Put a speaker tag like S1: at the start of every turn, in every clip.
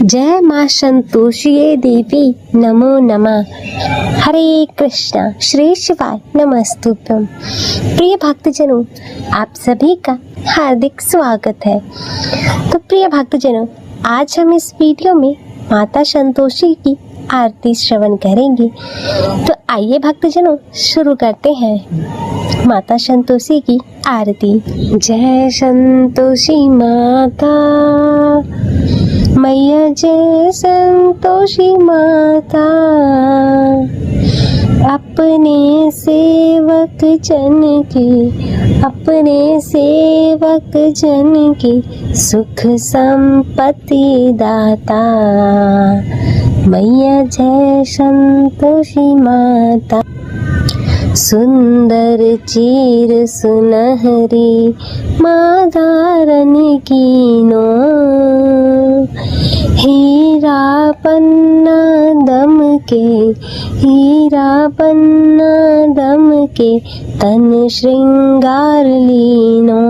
S1: जय माँ संतोषिये देवी नमो नमः। हरे कृष्णा श्री शिवाय नमस्तुभ्यं। प्रिय भक्तजनों, आप सभी का हार्दिक स्वागत है। तो प्रिय भक्तजनों, आज हम इस वीडियो में माता संतोषी की आरती श्रवण करेंगे। तो आइए भक्तजनों शुरू करते हैं माता संतोषी की आरती। जय संतोषी माता मैया, जय संतोषी माता, अपने सेवक जन की सुख संपत्ति दाता। मैया जय संतोषी माता, सुंदर चीर सुनहरी मादारन कीनो, हीरा पन्ना दम के तन श्रृंगार लीनो।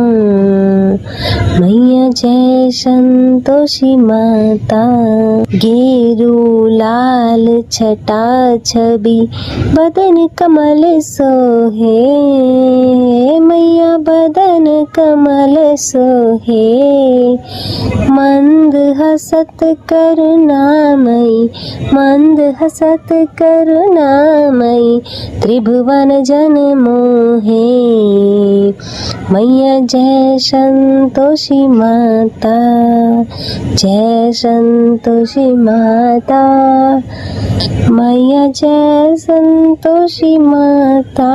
S1: मैया जय संतोषी माता, गेरू लाल छटा छवि बदन कमल सोहे। मैया बदन कमल सोहे, मंद हसत करुणामयी त्रिभुवन जन मोहे। मैया जय संतोषी माता, जय संतोषी माता, मैया जय संतोषी माता।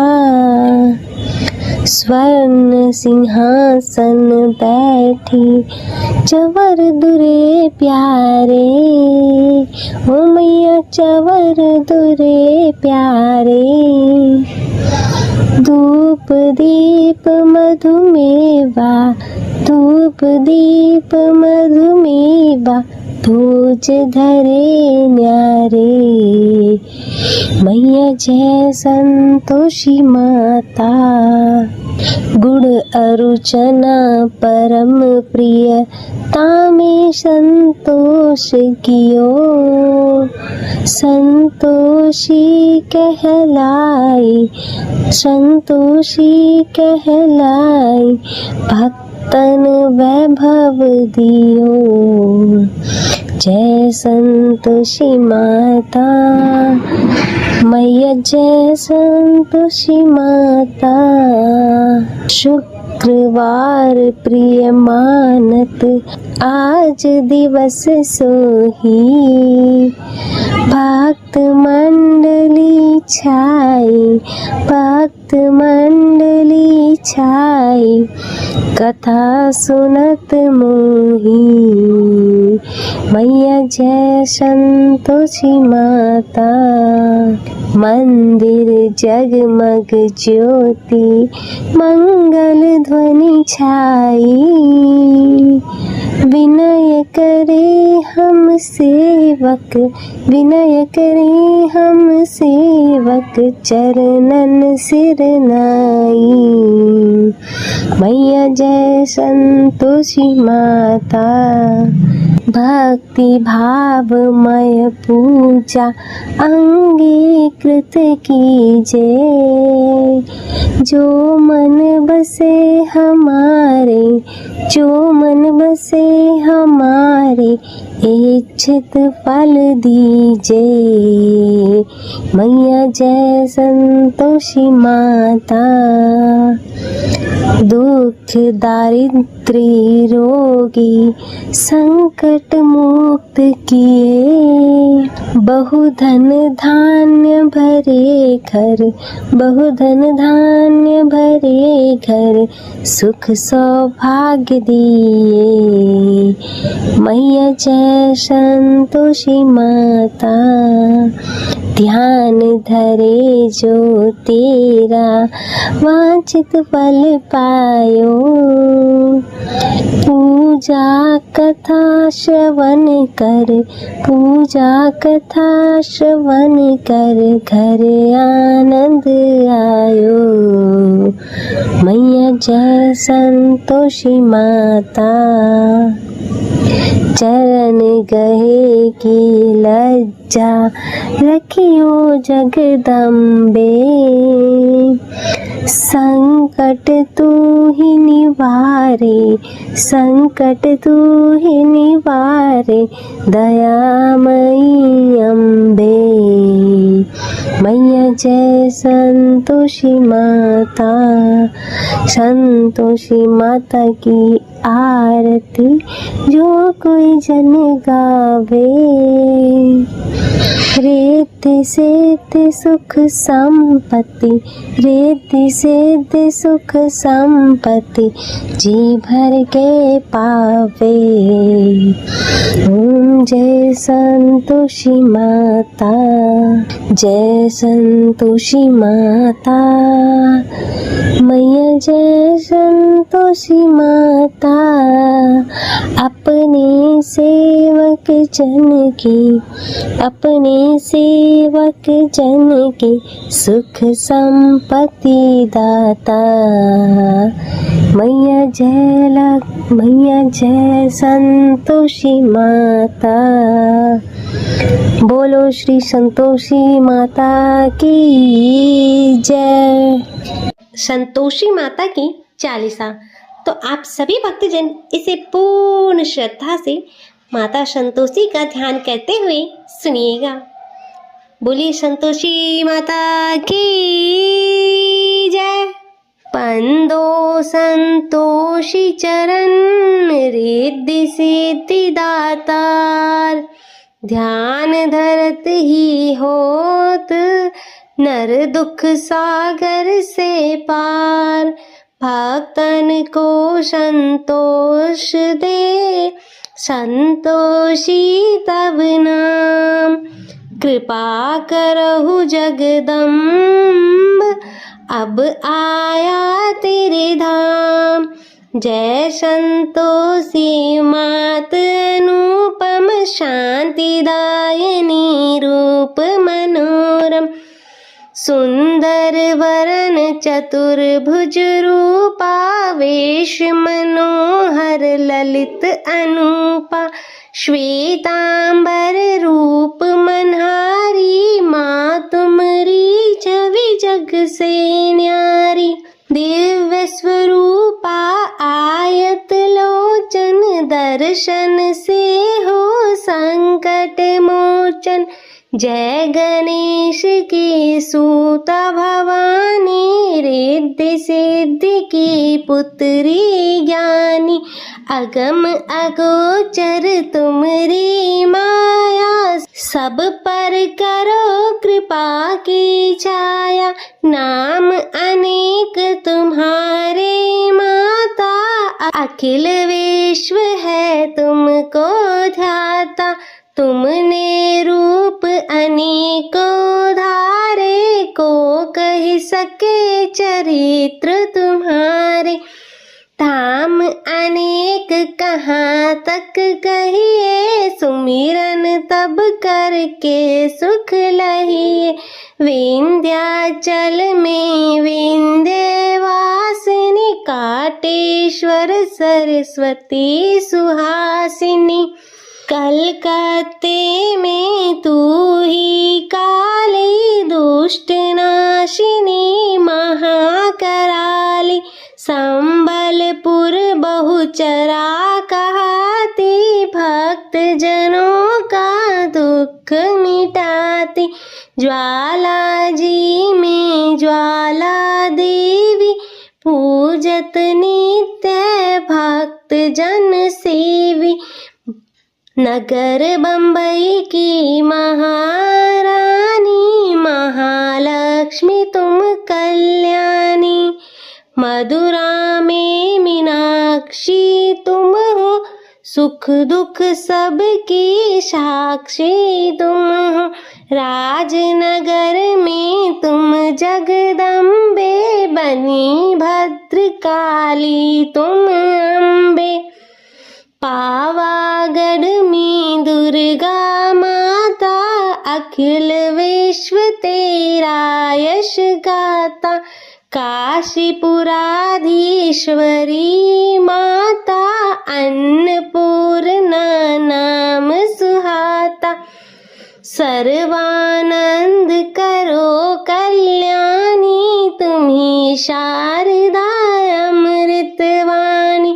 S1: स्वर्ण सिंहासन बैठी चवर दुरे प्यारे, ओ मैया चवर दुरे प्यारे। धूप दीप मधुमेवा भोज धरे न्यारे। मैया जय संतोषी माता, गुड़ अरुचना परम प्रिय तामे संतोष कियो। संतोषी कहलाई भक्तन वैभव दियो। जय संतोषी माता, मैया जय संतोषी माता। शुक्रवार प्रिय मानत आज दिवस सोही, भक्त मंडली छाई कथा सुनत मोही। मैया जय संतोषी माता, मंदिर जगमग ज्योति मंगल ध्वनि छाई। विनय करे हम सेवक चरणन सिर नाई। मैया जय संतोषी माता, भक्ति भावमय पूजा अंगीकृत कीजे। जो मन बसे हमारे इच्छित फल दीजे। मैया जय संतोषी माता, दुख दारिद्र्य रोगी संकट मुक्त किए। बहुधन धान्य भरे घर सुख सौभाग्य दिए। मैया जय संतोषी माता, ध्यान धरे जो तेरा वांछित फल पायो। पूजा कथा श्रवण कर घर आनंद आयो। मैया जय संतोषी माता, चरण गहे की लज्जा रखियो जगदम्बे। संकट तू ही निवारे, संकट तू ही निवारे, दयामयी अम्बे। मैया जय संतोषी माता, संतोषी माता की आरती जो कोई जन गावे। रिद्धि सिद्धि सुख संपत्ति, रिद्धि सिद्धि सुख संपत्ति, जी भर के पावे। ओम जय संतोषी माता, जय संतोषी माता। मैया जय संतोषी माता, अपने सेवक जन की, अपने सेवक जन की सुख संपत्ति दाता। मैया जय संतोषी माता। बोलो श्री संतोषी माता की जय। संतोषी माता की चालीसा तो आप सभी भक्तजन इसे पूर्ण श्रद्धा से माता संतोषी का ध्यान करते हुए सुनिएगा। बोलिए संतोषी माता की जय। पंदो संतोषी चरण, रिद्धि सिद्धि दातार, ध्यान धरत ही होत, नर दुख सागर से पार। भक्तन को संतोष दे, संतोषी तब नाम। कृपा करहु जगदम्ब, अब आया तेरे धाम। जय संतोषी मात अनुपम, शांतिदायिनी रूप मनोरम। सुंदर वरन चतुर्भुज रूपा, वेश मनोहर ललित अनूपा। श्वेतांबर रूप मनहारी, माँ तुमरी छवि जग से न्यारी। दिव्य स्वरूपा आयत लोचन, दर्शन से हो संकट मोचन। जय गणेश की सूता भवानी, रिद्धि सिद्धि की पुत्री ज्ञानी। अगम अगोचर तुमरी माया, सब पर करो कृपा की छाया। नाम अनेक तुम्हारे माता, अखिल विश्व है तुमको ध्याता। तुमने रूप अनेकों धारे, को कह सके चरित्र तुम्हारे। धाम अनेक कहाँ तक कहिए, सुमिरन तब करके सुख लहिए। विंध्याचल में विंध्यवासिनी, काटेश्वर सरस्वती सुहासिनी। कलकत्ते में तू ही काली, दुष्ट नाशिनी महाकराली। संबलपुर बहुचरा कहाती, भक्त जनों का दुख मिटाती। ज्वाला जी में ज्वाला देवी, पूजत नित्य भक्त जन सेवी। नगर बम्बई की महारानी, महालक्ष्मी तुम कल्याणी। मधुरा में मीनाक्षी तुम हो, सुख दुख सबकी साक्षी तुम हो। राजनगर में तुम जगदम्बे, बनी भद्रकाली तुम अम्बे। पावागढ़ में दुर्गा माता, अखिल विश्व तेरा यश गाता। काशीपुराधीश्वरी माता, अन्नपूर्णा सर्वानंद करो कल्याणी, तुम्ही शारदा अमृतवाणी।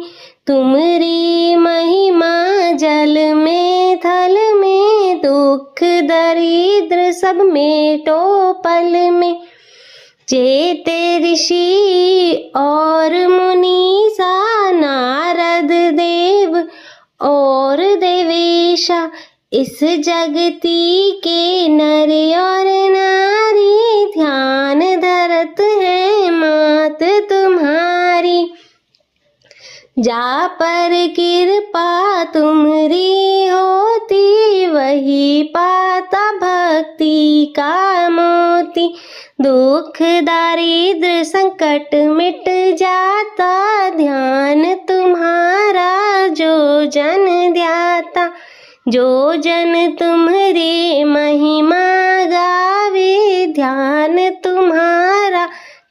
S1: तुमरी महिमा जल में थल में, दुख दरिद्र सब मेटो पल में। चेते ऋषि और मुनीसा, नारद देव और देवेशा, इस जगती के नर और नारी, ध्यान धरत है मात तुम्हारी। जा पर कृपा तुम्हारी होती, वही पाता भक्ति का मोती। दुख दारिद्र संकट मिट जाता, ध्यान तुम्हारा जो जन ध्याता। जो जन तुम्हारी महिमा गावे, ध्यान तुम्हारा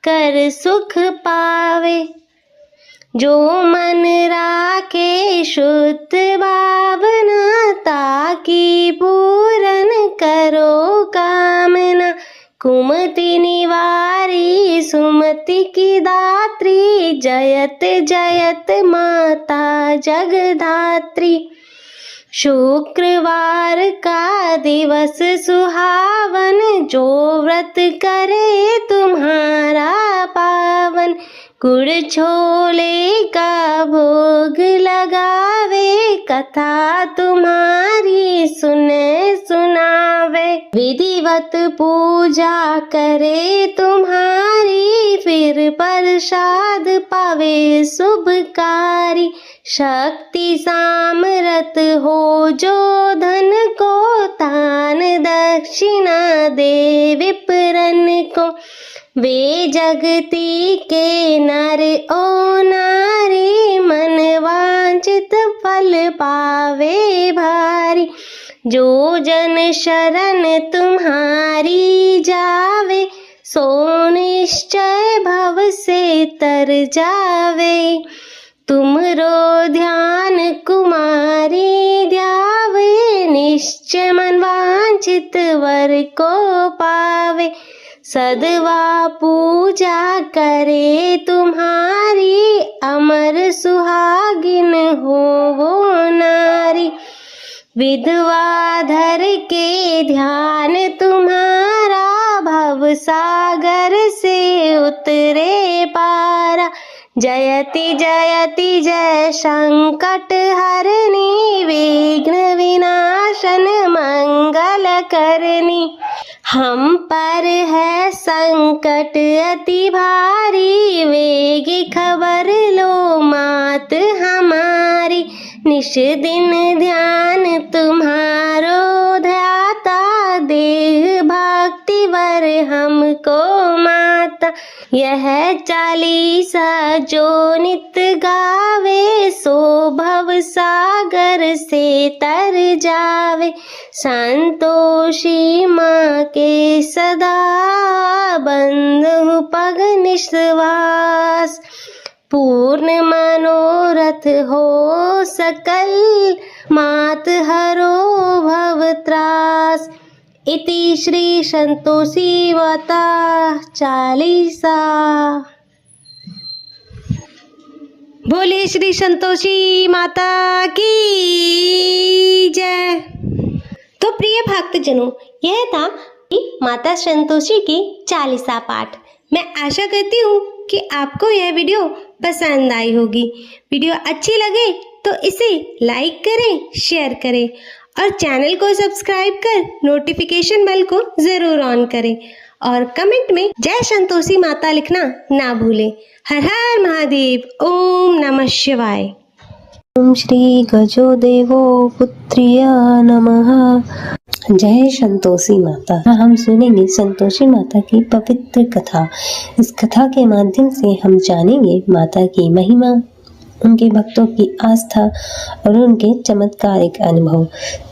S1: कर सुख पावे। जो मन राखे शुद्ध भावना, ताकि पूरन करो कामना। कुमति निवारी सुमति की दात्री, जयत जयत माता जगधात्री। शुक्रवार का दिवस सुहावन, जो व्रत करे तुम्हारा पावन। गुड़ छोले का भोग लगावे, कथा तुम्हारी सुने सुनावे। विधिवत पूजा करे तुम्हारी, फिर प्रसाद पावे शुभकारी। शक्ति सामर्थ हो जो धन को, दान दक्षिणा दे विप्रन को। वे जगती के नर ओ नारी, मन वांछित फल पावे भारी। जो जन शरण तुम्हारी जावे, सो निश्चय भव से तर जावे। तुमरो ध्यान कुमारी ध्यावे, निश्चय मन वांछित वर को पावे। सदवा पूजा करे तुम्हारी, अमर सुहागिन हो वो नारी। विधवा धर के ध्यान तुम्हारा, भव सागर से उतरे पारा। जयति जयति जय संकट हरणी, विघ्न विनाशन मंगल करनी। हम पर है संकट अति भारी, वेग खबर लो मात हमारी। निश दिन ध्यान तुम्हारो ध्याता, देह भक्ति वर हमको माता। यह चालीसा जो नित गावे, सो भव सागर से तर जावे। संतोषी माँ के सदा बंधु पग निश्वास, पूर्ण मनोरथ हो सकल, मात हरो भव त्रास। इति श्री संतोषी माता चालीसा। बोलिए श्री संतोषी माता की जय। तो प्रिय भक्तजनों, यह था माता संतोषी की चालीसा पाठ। मैं आशा करती हूँ कि आपको यह वीडियो पसंद आई होगी। वीडियो अच्छी लगे तो इसे लाइक करें, शेयर करें और चैनल को सब्सक्राइब कर नोटिफिकेशन बेल को ज़रूर ऑन करें और कमेंट में जय संतोषी माता लिखना ना भूलें। हर हर महादेव। ओम नमः शिवाय। ओम श्री गजो देवो पुत्र्य नमः। जय संतोषी माता। हम सुनेंगे संतोषी माता की पवित्र कथा। इस कथा के माध्यम से हम जानेंगे माता की महिमा, उनके भक्तों की आस्था और उनके चमत्कारिक अनुभव।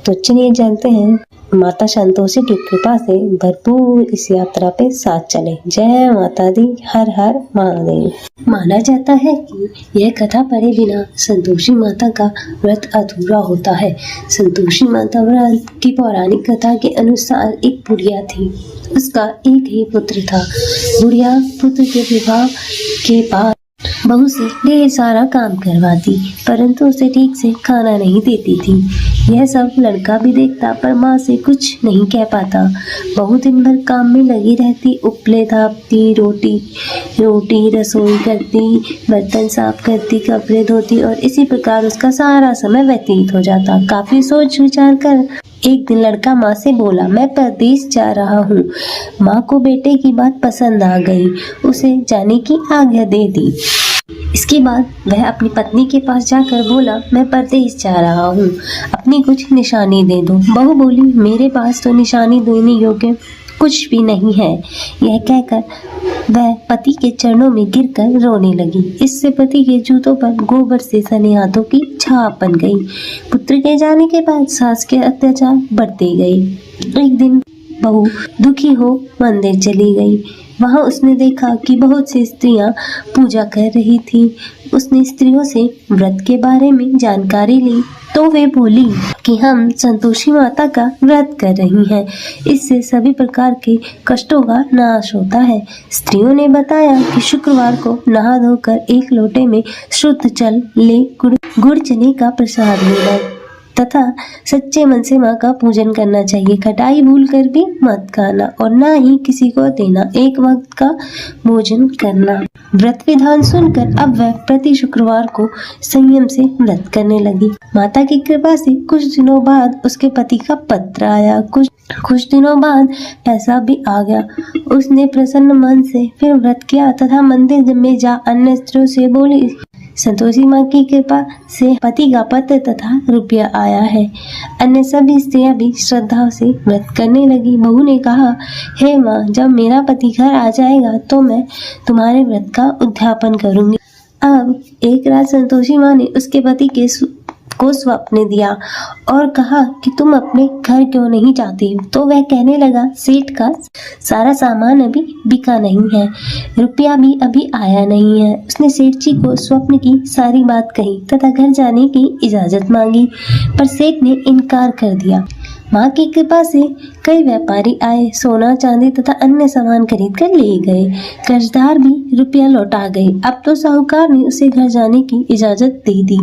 S1: तो चलिए जानते हैं माता संतोषी की कृपा से भरपूर इस यात्रा पे साथ चले। जय माता दी, हर हर महादेव। माना जाता है कि यह कथा पढ़े बिना संतोषी माता का व्रत अधूरा होता है। संतोषी माता व्रत की पौराणिक कथा के अनुसार एक बुढ़िया थी। उसका एक ही पुत्र था। बुढ़िया पुत्र के विवाह के बाद बहू से ढेर सारा काम करवाती, परंतु उसे ठीक से खाना नहीं देती थी। यह सब लड़का भी देखता, पर माँ से कुछ नहीं कह पाता। बहू दिन भर काम में लगी रहती, उपले थापती, रोटी रसोई करती, बर्तन साफ करती, कपड़े धोती और इसी प्रकार उसका सारा समय व्यतीत हो जाता। काफी सोच विचार कर एक दिन लड़का माँ से बोला, मैं परदेश जा रहा हूँ। माँ को बेटे की बात पसंद आ गई, उसे जाने की आज्ञा दे दी। इसके बाद वह अपनी पत्नी के पास जाकर बोला, मैं परदेश जा रहा हूँ, अपनी कुछ निशानी दे दो। बहू बोली, मेरे पास तो निशानी देने योग्य कुछ भी नहीं है। यह कहकर वह पति के चरणों में गिरकर रोने लगी। इससे पति के जूतों पर गोबर से सने हाथों की छाप बन गई। पुत्र के जाने के बाद सास के अत्याचार बढ़ते गए। एक दिन बहू दुखी हो मंदिर चली गई। वहां उसने देखा कि बहुत सी स्त्रियां पूजा कर रही थी। उसने स्त्रियों से व्रत के बारे में जानकारी ली तो वे बोली कि हम संतोषी माता का व्रत कर रही हैं। इससे सभी प्रकार के कष्टों का नाश होता है। स्त्रियों ने बताया कि शुक्रवार को नहा धोकर एक लोटे में शुद्ध जल ले गुड़ चने का प्रसाद लेना तथा सच्चे मन से माँ का पूजन करना चाहिए। खटाई भूल कर भी मत खाना और ना ही किसी को देना। एक वक्त का भोजन करना। व्रत विधान सुनकर अब वह प्रति शुक्रवार को संयम से व्रत करने लगी। माता की कृपा से कुछ दिनों बाद उसके पति का पत्र आया। कुछ दिनों बाद पैसा भी आ गया। उसने प्रसन्न मन से फिर व्रत किया तथा मंदिर में जा अन्य स्त्रियों से बोली, संतोषी माँ की कृपा से पति का पत्र तथा रुपया आया है। अन्य सभी स्त्रियां भी श्रद्धा से व्रत करने लगी। बहू ने कहा, हे माँ, जब मेरा पति घर आ जाएगा तो मैं तुम्हारे व्रत का उद्यापन करूंगी। अब एक रात संतोषी माँ ने उसके पति को स्वप्न दिया और कहा कि तुम अपने घर क्यों नहीं जाती। तो वह कहने लगा, सेठ का सारा सामान अभी बिका नहीं है, रुपया भी अभी आया नहीं है। उसने सेठ जी को स्वप्न की सारी बात कही तथा घर जाने की इजाजत मांगी, पर सेठ ने इनकार कर दिया। माँ की कृपा से कई व्यापारी आए, सोना चांदी तथा अन्य सामान खरीद कर ले गए। कर्जदार भी रुपया लौटा गए। अब तो साहूकार ने उसे घर जाने की इजाजत दे दी।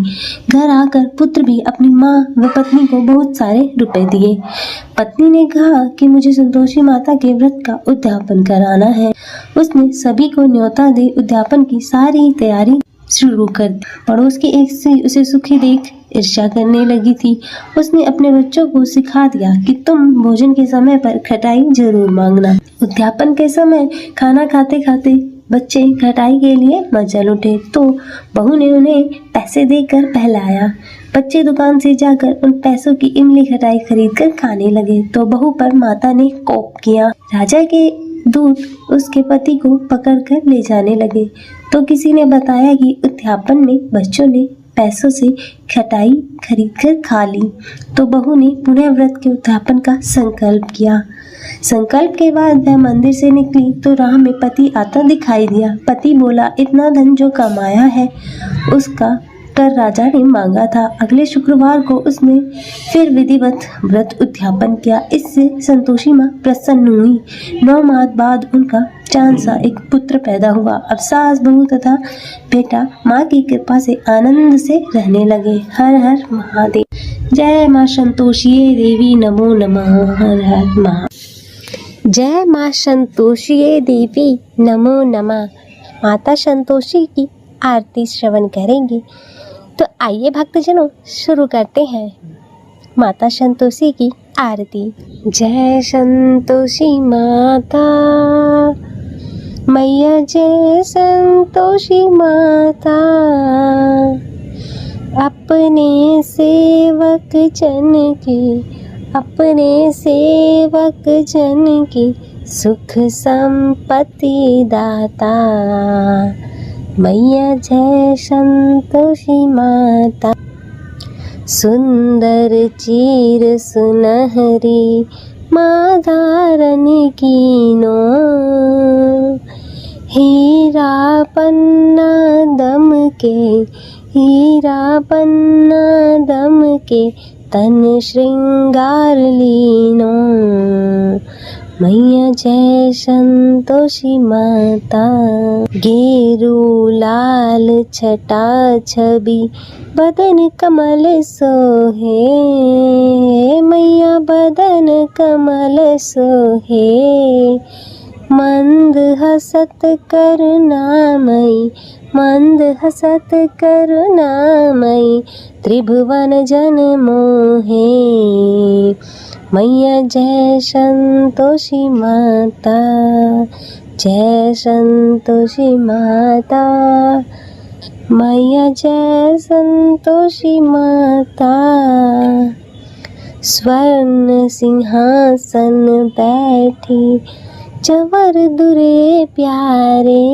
S1: घर आकर पुत्र भी अपनी माँ व पत्नी को बहुत सारे रुपए दिए। पत्नी ने कहा कि मुझे संतोषी माता के व्रत का उद्यापन कराना है। उसने सभी को न्योता दे उद्यापन की सारी तैयारी शुरू कर दी। पड़ोस की एक स्त्री उसे सुखी देख ईर्ष्या करने लगी थी। उसने अपने बच्चों को सिखा दिया कि तुम भोजन के समय पर खटाई जरूर मांगना। उद्यापन के समय खाना खाते खाते बच्चे खटाई के लिए मचल उठे तो बहू ने उन्हें पैसे देकर बहलाया। बच्चे दुकान से जाकर उन पैसों की इमली खटाई खरीद कर खाने लगे तो बहू पर माता ने कोप किया। राजा के दूत उसके पति को पकड़कर ले जाने लगे तो किसी ने बताया कि उद्यापन में बच्चों ने पैसों से खटाई खरीद कर खा ली। तो बहू ने पुनः व्रत के उद्यापन का संकल्प किया। संकल्प के बाद वह मंदिर से निकली तो राह में पति आता दिखाई दिया। पति बोला, इतना धन जो कमाया है उसका कर राजा ने मांगा था। अगले शुक्रवार को उसने फिर विधिवत व्रत उद्यापन किया। इससे संतोषी माँ प्रसन्न हुई। 9 माह बाद उनका चांद सा एक पुत्र पैदा हुआ। अब सास बहू तथा बेटा माँ की कृपा से आनंद से रहने लगे। हर हर महादेव। जय माँ संतोषी देवी, नमो नमः। हर हर महादेव। जय माँ संतोषी देवी, नमो नमः। माता संतोषी की आरती श्रवण करेंगे। तो आइए भक्तजनों शुरू करते हैं माता संतोषी की आरती। जय संतोषी माता मैया, जय संतोषी माता, अपने सेवक जन की सुख संपत्ति दाता। मैया जय संतोषी माता। सुंदर चीर सुनहरी माँ धारण कीनो, हीरा पन्ना दम के, हीरा पन्ना दम के तन श्रृंगार लीनो। मैया जय संतोषी माता, गेरू लाल छटा छवि बदन कमल सोहे, मैया बदन कमल सोहे। मंद हसत करुणामयी, मंद हसत करुणामयी त्रिभुवन जन मोहे। मैया जय संतोषी माता, जय संतोषी माता, मैया जय संतोषी माता। स्वर्ण सिंहासन बैठी चवर दुरे प्यारे,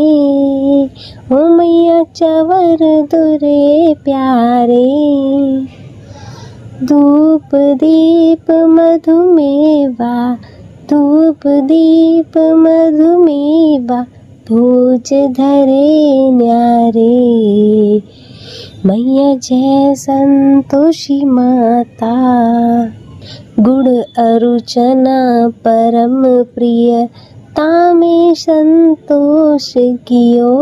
S1: ओ मैया चवर दुरे प्यारे। धूप दीप मधुमेवा, धूप दीप मधुमेवा भोज धरे न्यारे। मैया जय संतोषी माता, गुड़ अरुचना परम प्रिय तामे संतोष कियो,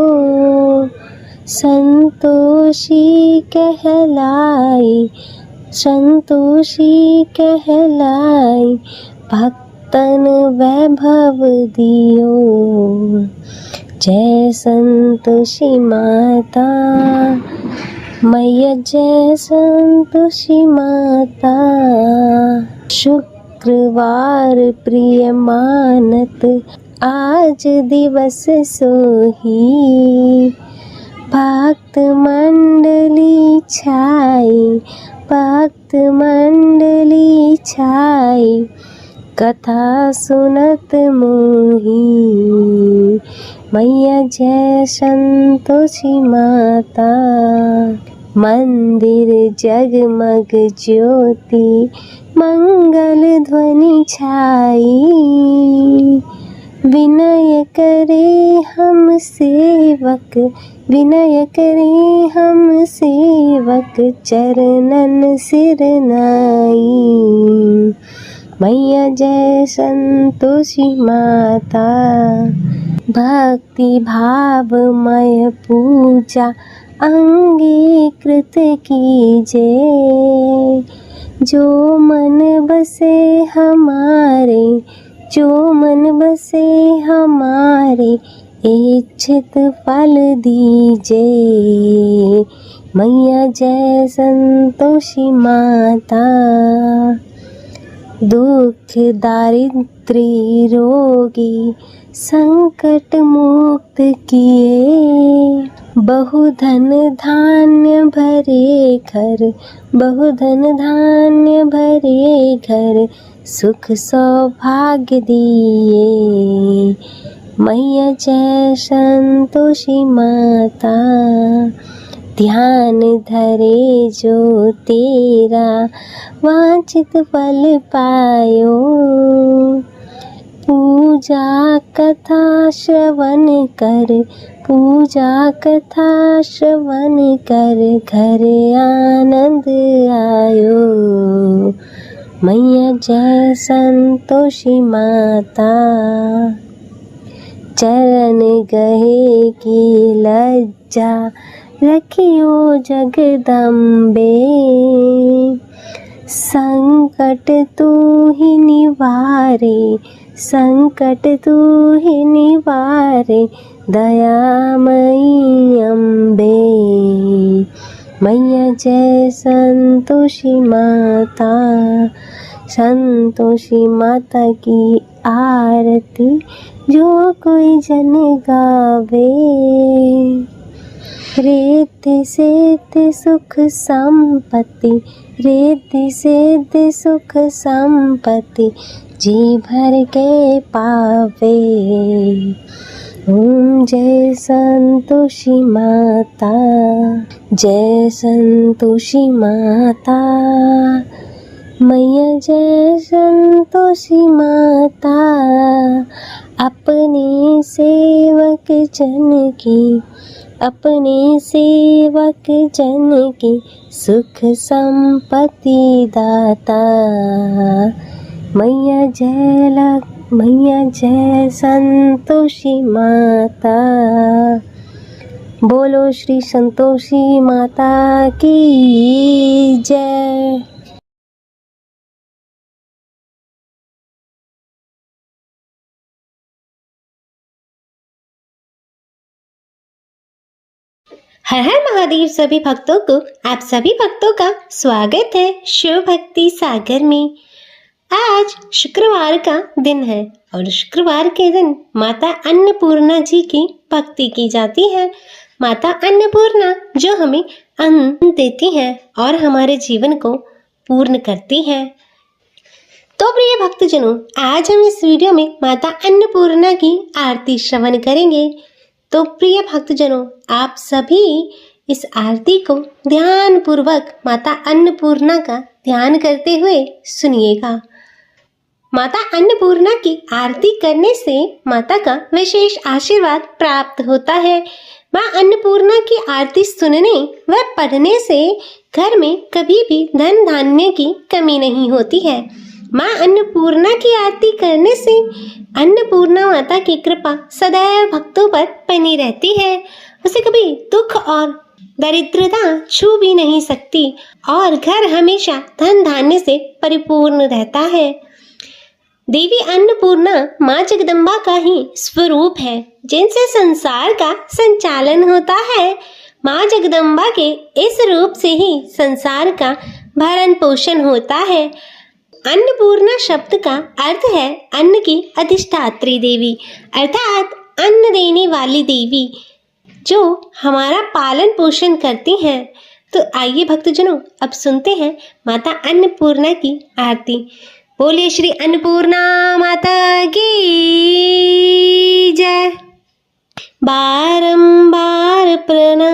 S1: संतोषी कहलाई, संतोषी कहलाई भक्तन वैभव दियो। जय संतोषी माता, मैया जय संतोषी माता। शुक्रवार प्रिय मानत आज दिवस सोही, भक्त मंडली छाई, भक्त मंडली छाई कथा सुनत मोही। मैया जय संतोषी माता। मंदिर जगमग ज्योति मंगल ध्वनि छाई, विनय करे हम सेवक, विनय करे हम सेवक चरणन सिर नाई। मैया जय संतोषी माता। भक्ति भावमय पूजा अंगीकृत कीजे, जो मन बसे हमारे, जो मन बसे हमारे इच्छित फल दीजे। मैया जय संतोषी माता। दुख दारिद्र्य रोगी संकट मुक्त किए, बहुधन धान्य भरे घर, बहुधन धान्य भरे घर सुख सौभाग्य दिए। मैया जय संतोषी माता। ध्यान धरे जो तेरा वांछित फल पायो, पूजा कथा श्रवण कर, पूजा कथा श्रवण कर घर आनंद आयो। मैया जय संतोषी माता। चरण गहे की लज्जा रखियो जगदम्बे, संकट तू ही निवारे, संकट तू ही निवारे दयामयी अम्बे। मैया जय संतोषी माता। संतोषी माता की आरती जो कोई जन गावे, रिद्धि सिद्धि सुख संपत्ति, रिद्धि सिद्धि सुख संपत्ति जी भर के पावे। ओम जय संतोषी माता, जय संतोषी माता, मैया जय संतोषी माता, अपने सेवक जन की, अपने सेवक जन की सुख संपत्ति दाता। मैया जय संतोषी माता। बोलो श्री संतोषी माता की जय। हर हर महादेव सभी भक्तों को, आप सभी भक्तों का स्वागत है शिव भक्ति सागर में। आज शुक्रवार का दिन है और शुक्रवार के दिन माता अन्नपूर्णा जी की भक्ति की जाती है। माता अन्नपूर्णा जो हमें अन्न देती है और हमारे जीवन को पूर्ण करती है। तो प्रिय भक्तजनों, आज हम इस वीडियो में माता अन्नपूर्णा की आरती श्रवण करेंगे। तो प्रिय भक्तजनों, आप सभी इस आरती को ध्यान पूर्वक माता अन्नपूर्णा का ध्यान करते हुए सुनिएगा। माता अन्नपूर्णा की आरती करने से माता का विशेष आशीर्वाद प्राप्त होता है। मां अन्नपूर्णा की आरती सुनने व पढ़ने से घर में कभी भी धन धान्य की कमी नहीं होती है। मां अन्नपूर्णा की आरती करने से अन्नपूर्णा माता की कृपा सदैव भक्तों पर बनी रहती है। उसे कभी दुख और दरिद्रता छू भी नहीं सकती और घर हमेशा धन धान्य से परिपूर्ण रहता है। देवी अन्नपूर्णा माँ जगदम्बा का ही स्वरूप है, जिनसे संसार का संचालन होता है। माँ जगदम्बा के इस रूप से ही संसार का भरण पोषण होता है। अन्नपूर्णा शब्द का अर्थ है अन्न की अधिष्ठात्री देवी, अर्थात अन्न देने वाली देवी जो हमारा पालन पोषण करती हैं। तो आइए भक्तजनों, अब सुनते हैं माता अन्नपूर्णा की आरती। बोलिए श्री अन्नपूर्णा माता की जय। बारंबार प्रणाम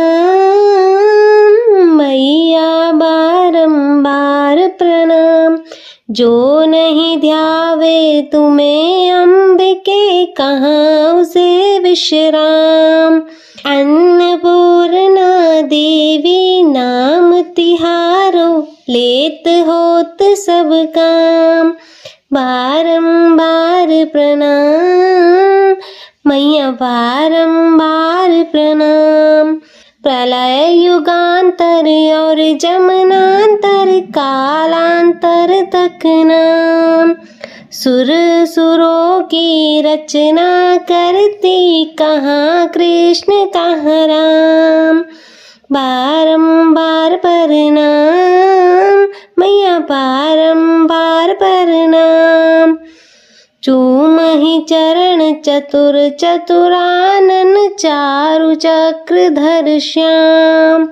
S1: मैया, बारंबार प्रणाम। जो नहीं ध्यावे तुम्हें अंबिके, कहाँ उसे विश्राम। अन्नपूर्णा देवी नाम तिहारो, लेत होत सब काम। बारंबार प्रणाम मैया, बारंबार प्रणाम। प्रलय युगांतर और जमनांतर, कालांतर तक नाम। सुरों की रचना करती, कहाँ कृष्ण कहाँ राम। बारंबार प्रणाम मैया, बारंबार प्रणाम। चूमहि चरण चतुर चतुरानन, चारु चक्रधर श्याम।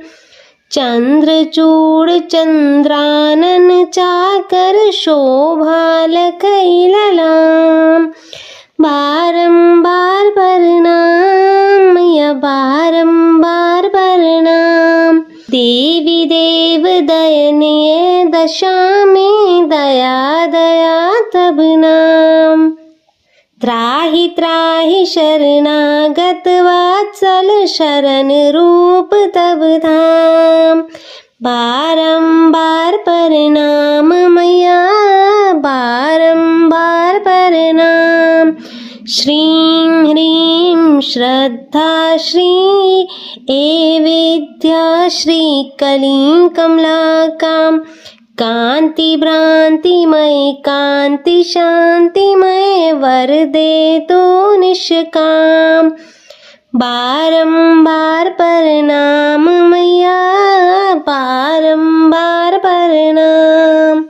S1: चंद्रचूड़ चंद्रानन, चाकर शोभा लखई ललाम। बारंबार प्रणाम मैया, बारंबार प्रणाम। देवी देव दयनीय दशा में, दया दया तब नाम। त्राहि त्राहि शरणागत वात्सल, शरण रूप तब धाम। बारंबार प्रणाम मैया, बारंबार प्रणाम। श्रीं ह्रीं श्रद्धा श्री ए विद्या, श्री कलीं कमलाकां। कांति भ्रांतिमय कांति शांतिमय, वरदे तो निष्काम। बारंबार प्रणाम मैया, बारंबार प्रणाम।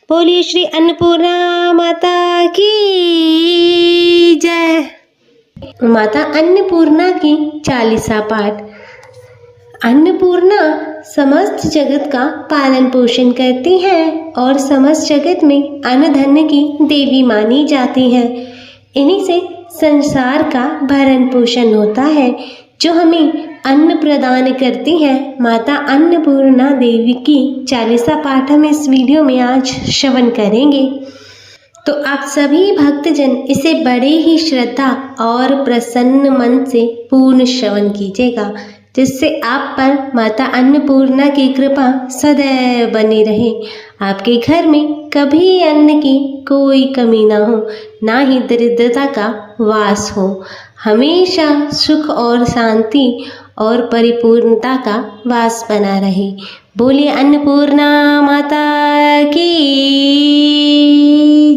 S1: बोलिए श्री अन्नपूर्णा माता की जय। माता अन्नपूर्णा की चालीसा पाठ। अन्नपूर्णा समस्त जगत का पालन पोषण करती हैं और समस्त जगत में अन्न धन्य की देवी मानी जाती हैं। इन्हीं से संसार का भरण पोषण होता है। जो हमें अन्न प्रदान करती है माता अन्नपूर्णा देवी की चालीसा पाठ हम इस वीडियो में आज श्रवण करेंगे। तो आप सभी भक्तजन इसे बड़े ही श्रद्धा और प्रसन्न मन से पूर्ण श्रवण कीजिएगा, जिससे आप पर माता अन्नपूर्णा की कृपा सदैव बनी रहे। आपके घर में कभी अन्न की कोई कमी ना हो, ना ही दरिद्रता का वास हो। हमेशा सुख और शांति और परिपूर्णता का वास बना रहे। बोलिए अन्नपूर्णा माता की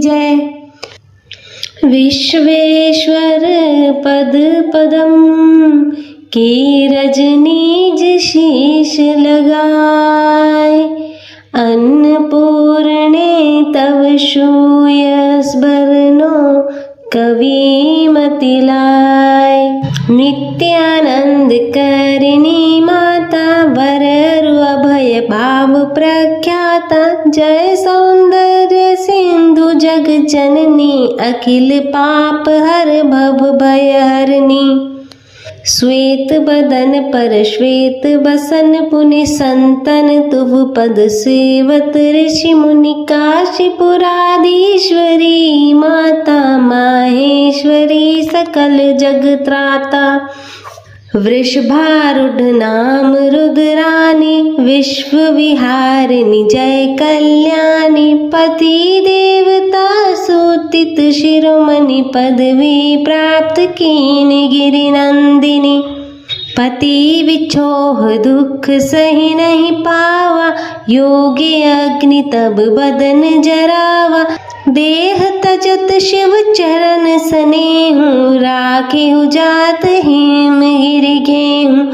S1: जय। विश्वेश्वर पद पदम की रजनीज शीश लगाए, अन्नपूर्णे तव शूयस बरनो कवि मति लाए। नित्यानंद करिणी माता वररु अभय भाव प्रख्याता, जय सौंदर्य सिंधु जग जननी, अखिल पाप हर भव भय हरनी। श्वेत बदन पर श्वेत बसन, पुनि संतन तुभ पद सेवत, ऋषि मुनि काशीपुराधीश्वरी, माता माहेश्वरी सकल जग त्राता। वृषभारूढ़ नाम रुद्रानी, विश्व विहारिणी जय कल्याणी। पति देवता सूतित शिरोमणि, पदवी प्राप्त कीन गिरि नंदिनी। पति विछोह दुख सही नहीं पावा, योगी अग्नि तब बदन जरावा। देह तजत शिव चरण स्नेहु, राखेहु जात हिम गिरि घेहु।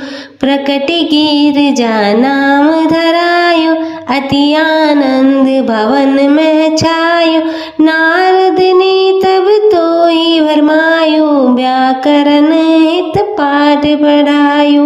S1: प्रकट गिरिजा नाम धरायो, अति आनंद भवन में छायो। नारद ने तब तोहि भरमायो, व्याकरण हित पाठ पढ़ायो।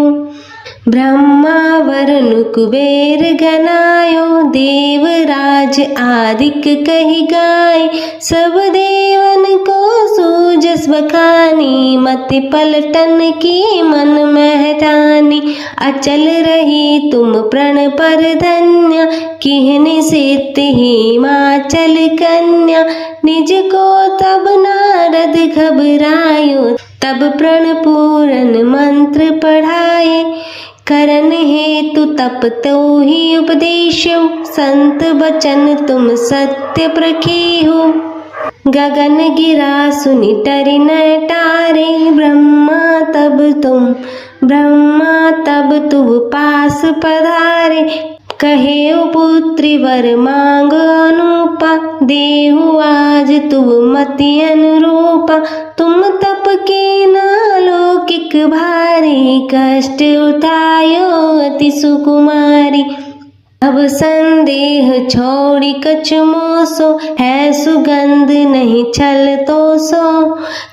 S1: ब्रह्मा वरुण कुबेर गनायो, देवराज आदिक कहि गाय। सब देवन को सूझस बखानी, मति पलटन की मन महठानी। अचल रही तुम प्रण पर धन्य, किहनि सित हिमाचल कन्या। निज को तब नारद घबरायो, तब प्रण पूरन मंत्र पढ़ाए। करन हेतु तप तो ही उपदेशो, संत बचन तुम सत्य प्रखेहु। गगन गिरा सुनि टरि न टारे, ब्रह्मा तब तुम पास पधारे। कहे पुत्री वर मांग अनुपा, देहु आज तुम मति अनुरूपा। तुम तप के नालौकिक भारी, कष्ट उठायो अति सुकुमारी। अब संदेह छोड़ी कछ मोसो, है सुगंध नहीं छल तो सो।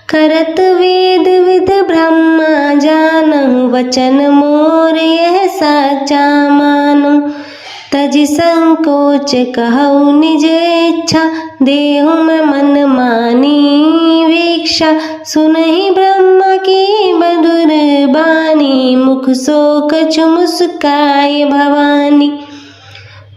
S1: करत वेद विद ब्रह्मा जानहु, वचन मोर यह साचा मानो। तज संकोच कहु निज इच्छा, देहु में मन मानी वीक्षा। सुनहि ब्रह्मा की मधुर बानी, मुख सो कछु मुस्काए भवानी।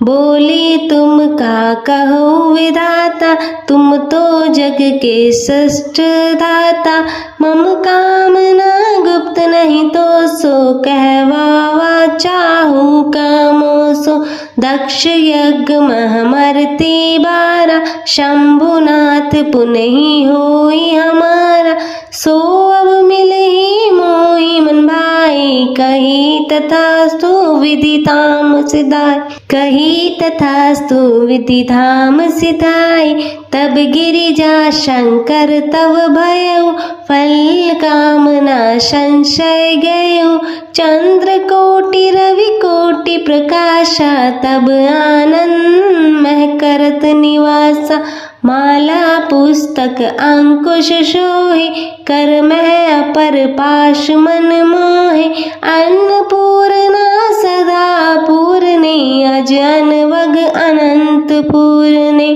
S1: बोली तुम का कहो विधाता, तुम तो जग के सृष्ट दाता। मम कामना गुप्त नहीं तो सो, कहवावा चाहू कामो सो। दक्ष यज्ञ महमरती बारा, शंभुनाथ पुनहि होई हमारा। सो अब मिलहि मोहि मन भाई, कही तथास्तु विधि धाम सिधाई। कही तथास्तु विधि धाम सिधाई। तब गिरिजा शंकर तव भयउ, फल कामना संशय गयउ। चंद्र कोटि रवि कोटि प्रकाशा, तब आनंद मह करत निवासा। माला पुस्तक अंकुश सोहि, कर मह अपर पाश मन मोहि। अन्नपूर्णा सदा पूर्णे, अज अनवग अनंत पूर्णे।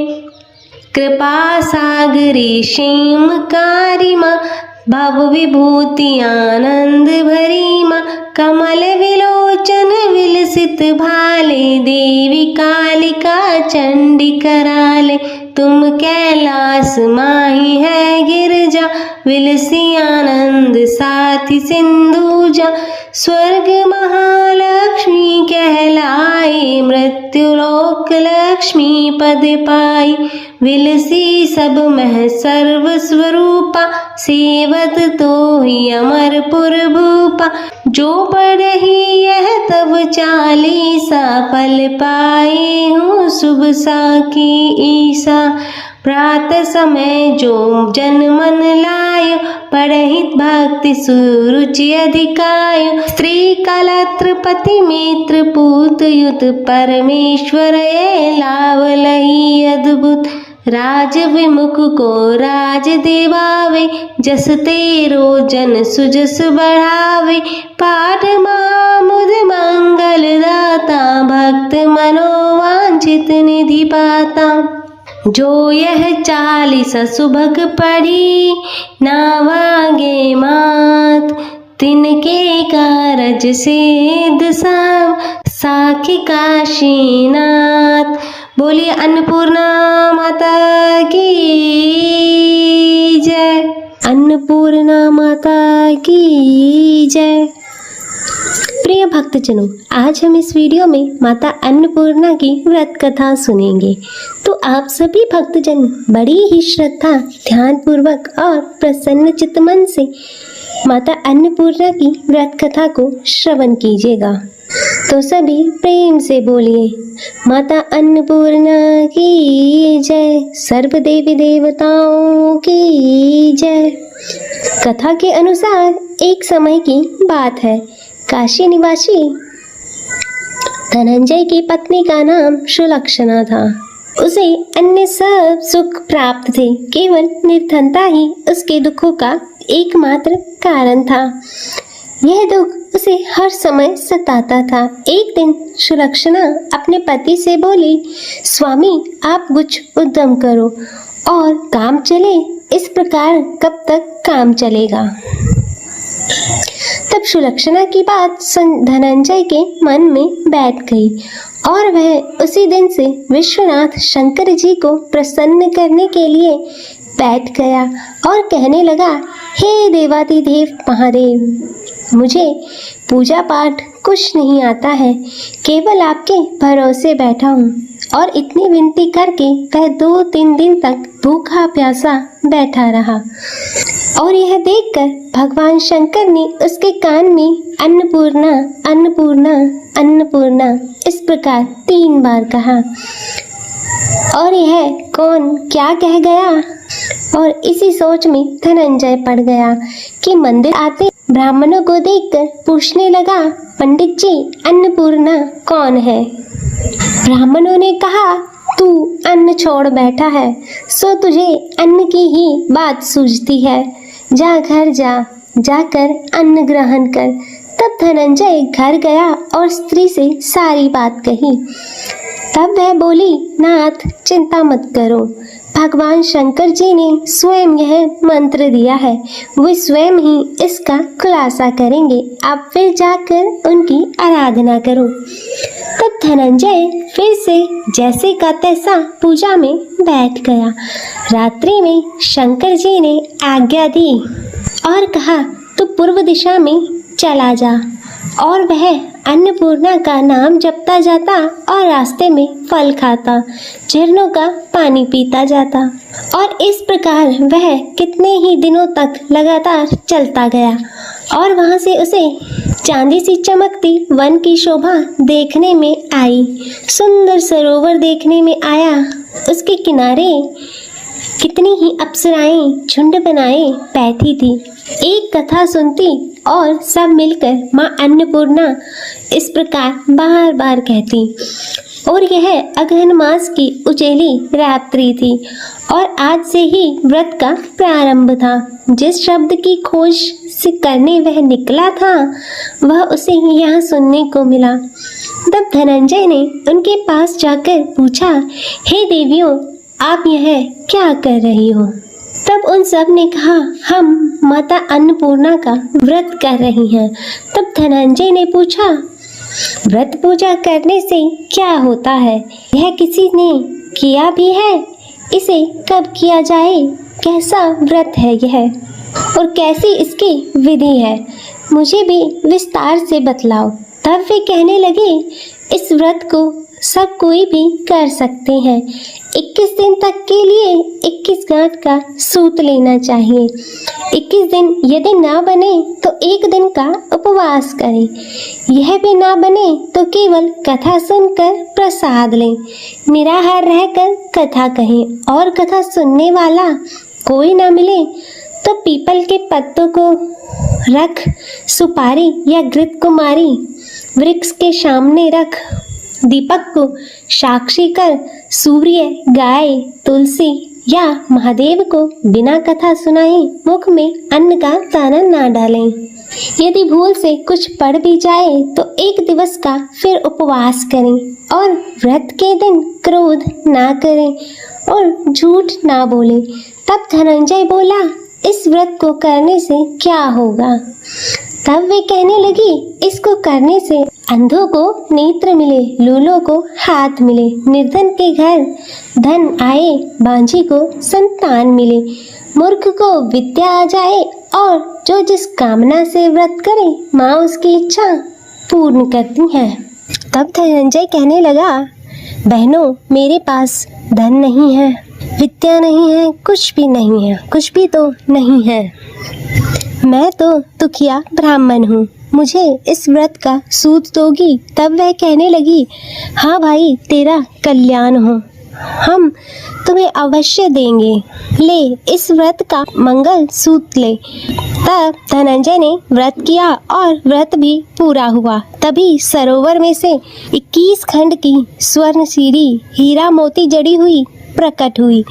S1: कृपा सागरी क्षेमकारी माँ, भव विभूति आनंद भरी माँ, कमल विलोचन विलसित भाले, देवी कालिका चंडी कराले। तुम कैलास माही है गिरजा, विलसी आनंद साथी सिंधुजा। स्वर्ग महालक्ष्मी कहलाई, मृत्युलोक लक्ष्मी पद पाई। विलसी सब मह सर्व स्वरूपा, सेवत तो ही अमरपुर भूपा। जो पढ़ही यह तब चालीसा, फल पाए हूँ शुभ साखी ईसा। प्रातः समय जो जन मन लाय, पढ़हित भक्ति सुरुचि अधिकाय। स्त्री कलत्र पति मित्र पूत युत, परमेश्वर ये लाभ लही अद्भुत। राज विमुख को राज देवावे, जस तेरो जन सुजस बढ़ावे। पाठ मामुद मंगल दाता, भक्त मनोवांछित निधि पाता। जो यह 40 सुभग पढ़ी, ना वागे मात। तिनके कारज सिद्ध सब, साखी काशीनाथ। बोलिए अन्नपूर्णा माता की जय। अन्नपूर्णा माता की जय। प्रिय भक्तजनों, आज हम इस वीडियो में माता अन्नपूर्णा की व्रत कथा सुनेंगे। तो आप सभी भक्तजन बड़ी ही श्रद्धा, ध्यान पूर्वक और प्रसन्न चित्त मन से माता अन्नपूर्णा की व्रत कथा को श्रवण कीजिएगा। तो सभी प्रेम से बोलिए माता अन्नपूर्णा की जय, सर्व देवी देवताओं की जय। कथा के अनुसार एक समय की बात है। काशी निवासी धनंजय की पत्नी का नाम सुलक्षणा था। उसे अन्य सब सुख प्राप्त थे, केवल निर्धनता ही उसके दुखों का एकमात्र कारण था। यह दुख उसे हर समय सताता था। एक दिन सुलक्षणा अपने पति से बोली, स्वामी आप कुछ उद्यम करो और काम चले, इस प्रकार कब तक काम चलेगा। तब सुलक्षणा की बात धनंजय के मन में बैठ गई और वह उसी दिन से विश्वनाथ शंकर जी को प्रसन्न करने के लिए बैठ गया और कहने लगा, हे देवाधिदेव महादेव, मुझे पूजा पाठ कुछ नहीं आता है, केवल आपके भरोसे बैठा हूँ। और इतनी विनती करके वह 2-3 दिन तक भूखा प्यासा बैठा रहा। और यह देखकर भगवान शंकर ने उसके कान में अन्नपूर्णा अन्नपूर्णा अन्नपूर्णा इस प्रकार 3 बार कहा। और यह कौन क्या कह गया। और इसी सोच में धनंजय पड़ गया कि मंदिर आते ब्राह्मणों को देखकर पूछने लगा, पंडित जी अन्नपूर्णा कौन है। ब्राह्मणों ने कहा, तू अन्न छोड़ बैठा है, सो तुझे अन्न की ही बात सूझती है। जा घर जा, जाकर अन्न ग्रहण कर। तब धनंजय घर गया और स्त्री से सारी बात कही। तब वह बोली, नाथ चिंता मत करो, भगवान शंकर जी ने स्वयं यह मंत्र दिया है, वे स्वयं ही इसका खुलासा करेंगे, आप फिर जाकर उनकी आराधना करो। तब धनंजय फिर से जैसे का तैसा पूजा में बैठ गया। रात्रि में शंकर जी ने आज्ञा दी और कहा, तू पूर्व दिशा में चला जा। और वह अन्नपूर्णा का नाम जपता जाता और रास्ते में फल खाता, झरनों का पानी पीता जाता। और इस प्रकार वह कितने ही दिनों तक लगातार चलता गया। और वहां से उसे चांदी सी चमकती वन की शोभा देखने में आई। सुंदर सरोवर देखने में आया। उसके किनारे कितनी ही अप्सराएं झुंड बनाए बैठी थी। एक कथा सुनती और सब मिलकर माँ अन्नपूर्णा इस प्रकार बार बार कहती। और यह अगहन मास की उचेली रात्रि थी और आज से ही व्रत का प्रारंभ था। जिस शब्द की खोज से करने वह निकला था, वह उसे यहाँ सुनने को मिला। तब धनंजय ने उनके पास जाकर पूछा, हे देवियों, आप यह क्या कर रही हो। तब उन सब ने कहा, हम माता अन्नपूर्णा का व्रत कर रही हैं। तब धनंजय ने पूछा, व्रत पूजा करने से क्या होता है? यह किसी ने किया भी है? इसे कब किया जाए? कैसा व्रत है यह और कैसी इसकी विधि है? मुझे भी विस्तार से बतलाओ। तब वे कहने लगे, इस व्रत को सब कोई भी कर सकते हैं। 21 दिन तक के लिए 21 गांठ का सूत लेना चाहिए। 21 दिन यदि ना बने तो 1 दिन का उपवास करें। यह भी ना बने तो केवल कथा सुनकर प्रसाद लें। निराहार रहकर कथा कहें और कथा सुनने वाला कोई ना मिले तो पीपल के पत्तों को रख, सुपारी या घृत कुमारी वृक्ष के सामने रख, दीपक को साक्षी कर सूर्य, गाय, तुलसी या महादेव को बिना कथा सुनाए मुख में अन्न का दाना ना डालें। यदि भूल से कुछ पड़ भी जाए तो 1 दिवस का फिर उपवास करें और व्रत के दिन क्रोध ना करें और झूठ ना बोलें। तब धनंजय बोला, इस व्रत को करने से क्या होगा? तब वे कहने लगी, इसको करने से अंधों को नेत्र मिले, लूलों को हाथ मिले, निर्धन के घर धन आए, बांझी को संतान मिले, मूर्ख को विद्या आ जाए और जो जिस कामना से व्रत करे माँ उसकी इच्छा पूर्ण करती है। तब धनंजय कहने लगा, बहनों, मेरे पास धन नहीं है, विद्या नहीं है, कुछ भी नहीं है, कुछ भी तो नहीं है। मैं तो दुखिया ब्राह्मण हूँ, मुझे इस व्रत का सूत दोगी? तब वह कहने लगी, हाँ भाई, तेरा कल्याण हो, हम तुम्हें अवश्य देंगे। ले, इस व्रत का मंगल सूत ले। तब धनंजय ने व्रत किया और व्रत भी पूरा हुआ। तभी सरोवर में से 21 खंड की स्वर्ण सीढ़ी हीरा मोती जड़ी हुई प्रकट हुई।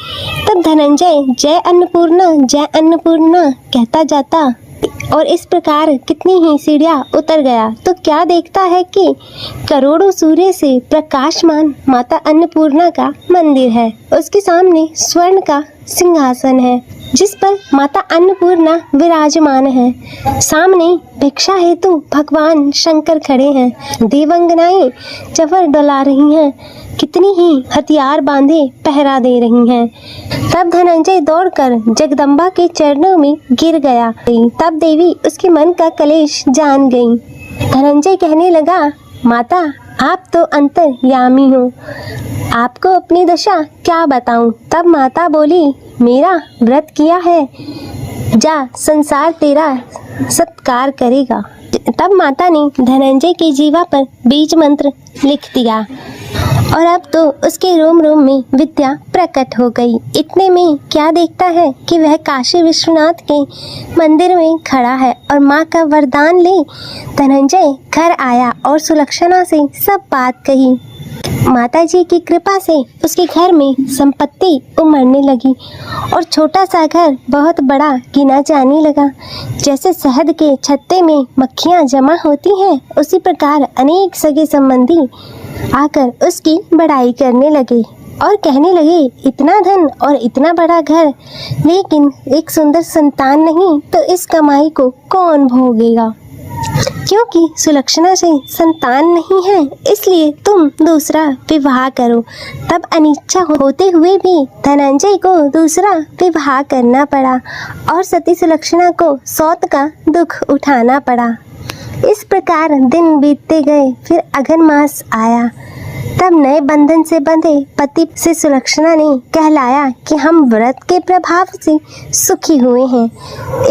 S1: तब धनंजय जय अन्नपूर्णा कहता जाता और इस प्रकार कितनी ही सीढ़ियां उतर गया तो क्या देखता है कि करोड़ों सूर्य से प्रकाशमान माता अन्नपूर्णा का मंदिर है। उसके सामने स्वर्ण का सिंहासन है जिस पर माता अन्नपूर्णा विराजमान है। सामने भिक्षा हेतु भगवान शंकर खड़े हैं। देवंगनाएं चवर डला रही हैं, कितनी ही हथियार बांधे पहरा दे रही हैं। तब धनंजय दौड़कर जगदम्बा के चरणों में गिर गया। तब देवी उसके मन का कलेश जान गई। धनंजय कहने लगा, माता, आप तो अंतर्यामी हो, आपको अपनी दशा क्या बताऊं? तब माता बोली, मेरा व्रत किया है, जा, संसार तेरा सत्कार करेगा। तब माता ने धनंजय की जीवा पर बीज मंत्र लिख दिया और अब तो उसके रोम रोम में विद्या प्रकट हो गई। इतने में क्या देखता है कि वह काशी विश्वनाथ के मंदिर में खड़ा है और माँ का वरदान ले धनंजय घर आया और सुलक्षणा से सब बात कही। माता जी की कृपा से उसके घर में संपत्ति उमड़ने लगी और छोटा सा घर बहुत बड़ा गिना जाने लगा। जैसे शहद के छत्ते में मक्खियाँ जमा होती हैं, उसी प्रकार अनेक सगे संबंधी आकर उसकी बड़ाई करने लगे और कहने लगे, इतना धन और इतना बड़ा घर, लेकिन एक सुंदर संतान नहीं, तो इस कमाई को कौन भोगेगा? क्योंकि सुलक्षणा से संतान नहीं है, इसलिए तुम दूसरा विवाह करो। तब अनिच्छा होते हुए भी धनंजय को दूसरा विवाह करना पड़ा और सती सुलक्षणा को सौत का दुख उठाना पड़ा। इस प्रकार दिन बीतते गए। फिर अघन मास आया। तब नए बंधन से बंधे पति से सुलक्षणा ने कहलाया कि हम व्रत के प्रभाव से सुखी हुए हैं,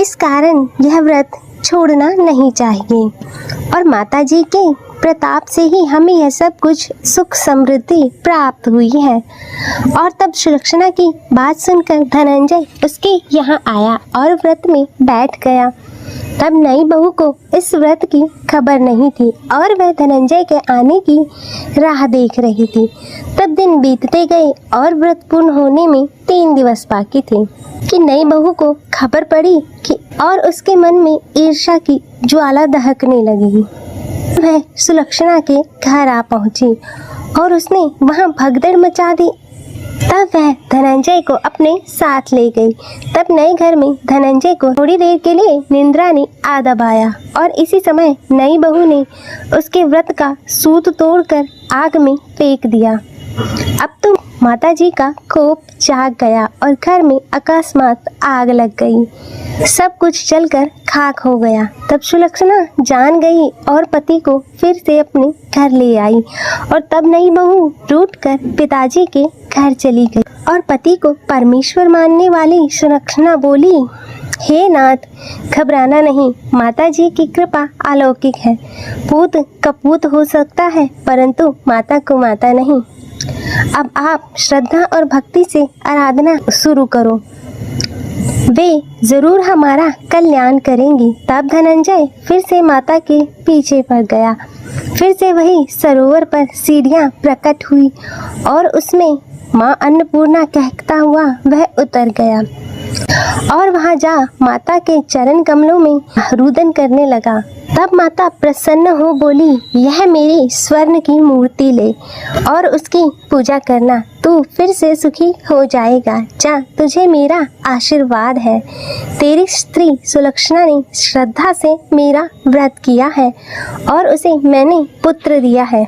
S1: इस कारण यह व्रत छोड़ना नहीं चाहिए और माताजी के प्रताप से ही हमें यह सब कुछ सुख समृद्धि प्राप्त हुई है। और तब सुलक्षणा की बात सुनकर धनंजय उसके यहाँ आया और व्रत में बैठ गया। तब नई बहू को इस व्रत की खबर नहीं थी और वह धनंजय के आने की राह देख रही थी। तब दिन बीतते गए और व्रत पूर्ण होने में 3 दिवस बाकी थे कि नई बहू को खबर पड़ी कि और उसके मन में ईर्ष्या की ज्वाला दहकने लगी। वह सुलक्षणा के घर आ पहुंची और उसने वहां भगदड़ मचा दी। तब वह धनंजय को अपने साथ ले गई। तब नए घर में धनंजय को थोड़ी देर के लिए निंद्रा ने आ दबाया और इसी समय नई बहू ने उसके व्रत का सूत तोड़कर आग में फेंक दिया। अब तो माताजी का कोप जाग गया और घर में अकस्मात आग लग गई। सब कुछ जलकर खाक हो गया। तब सुलक्षणा जान गई और पति को फिर से अपने घर ले आई और तब नई बहू रूठकर पिताजी के घर चली गई और पति को परमेश्वर मानने वाली सुलक्षणा बोली, हे नाथ, घबराना नहीं, माताजी की कृपा अलौकिक है। पूत कपूत हो सकता है परंतु माता को माता नहीं। अब आप श्रद्धा और भक्ति से आराधना शुरू करो, वे जरूर हमारा कल्याण करेंगी। तब धनंजय फिर से माता के पीछे पड़ गया। फिर से वही सरोवर पर सीढ़ियां प्रकट हुई और उसमें माँ अन्नपूर्णा कहता हुआ वह उतर गया और वहां जा माता के चरण कमलों में रुदन करने लगा। तब माता प्रसन्न हो बोली, यह मेरी स्वर्ण की मूर्ति ले और उसकी पूजा करना, तू फिर से सुखी हो जाएगा। जा, तुझे मेरा आशीर्वाद है। तेरी स्त्री सुलक्षणा ने श्रद्धा से मेरा व्रत किया है और उसे मैंने पुत्र दिया है।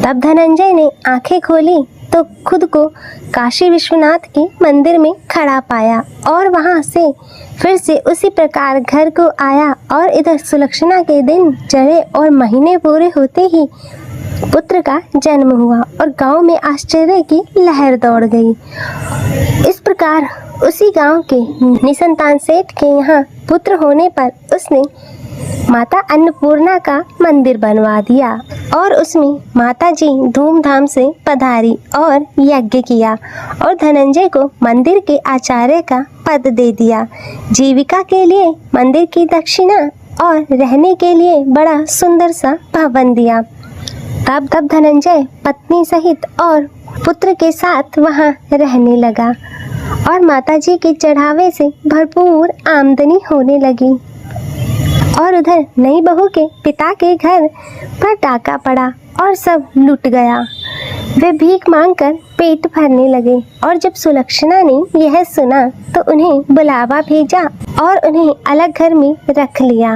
S1: तब धनंजय ने आंखें खोली तो खुद को काशी विश्वनाथ के मंदिर में खड़ा पाया और वहां से फिर से उसी प्रकार घर को आया और इधर सुलक्षणा के दिन चढ़े और महीने पूरे होते ही पुत्र का जन्म हुआ और गांव में आश्चर्य की लहर दौड़ गई। इस प्रकार उसी गांव के निसंतान सेठ के यहाँ पुत्र होने पर उसने माता अन्नपूर्णा का मंदिर बनवा दिया और उसमें माता जी धूमधाम से पधारी और यज्ञ किया और धनंजय को मंदिर के आचार्य का पद दे दिया। जीविका के लिए मंदिर की दक्षिणा और रहने के लिए बड़ा सुंदर सा भवन दिया। तब धनंजय पत्नी सहित और पुत्र के साथ वहां रहने लगा और माताजी के चढ़ावे से भरपूर आमदनी होने लगी। और उधर नई बहू के पिता के घर पर डाका पड़ा और सब लुट गया। वे भीख मांगकर पेट भरने लगे और जब सुलक्षणा ने यह सुना तो उन्हें बुलावा भेजा और उन्हें अलग घर में रख लिया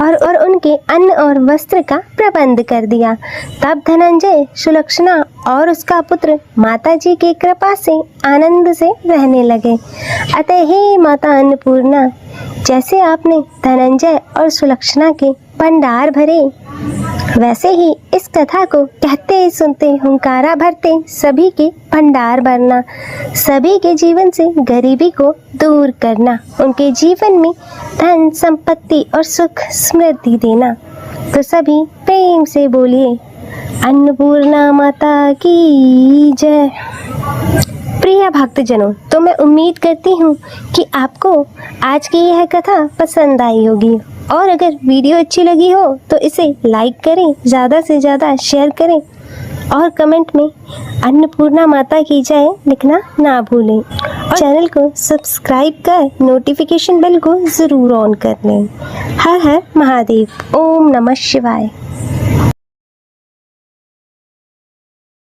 S1: और उनके अन्न और वस्त्र का प्रबंध कर दिया। तब धनंजय, सुलक्षणा और उसका पुत्र माताजी की कृपा से आनंद से रहने लगे। अतः हे माता अन्नपूर्णा, जैसे आपने धनंजय और सुलक्षणा के भंडार भरे, वैसे ही इस कथा को कहते सुनते हुंकारा भरते सभी के भंडार भरना, सभी के जीवन से गरीबी को दूर करना, उनके जीवन में धन संपत्ति और सुख समृद्धि देना। तो सभी प्रेम से बोलिए, अन्नपूर्णा माता की जय। प्रिय भक्तजनों, तो मैं उम्मीद करती हूँ कि आपको आज की यह कथा पसंद आई होगी और अगर वीडियो अच्छी लगी हो तो इसे लाइक करें, ज़्यादा से ज़्यादा शेयर करें और कमेंट में अन्नपूर्णा माता की जय लिखना ना भूलें और चैनल को सब्सक्राइब कर नोटिफिकेशन बेल को ज़रूर ऑन कर लें। हर हर महादेव। ओम नमः शिवाय।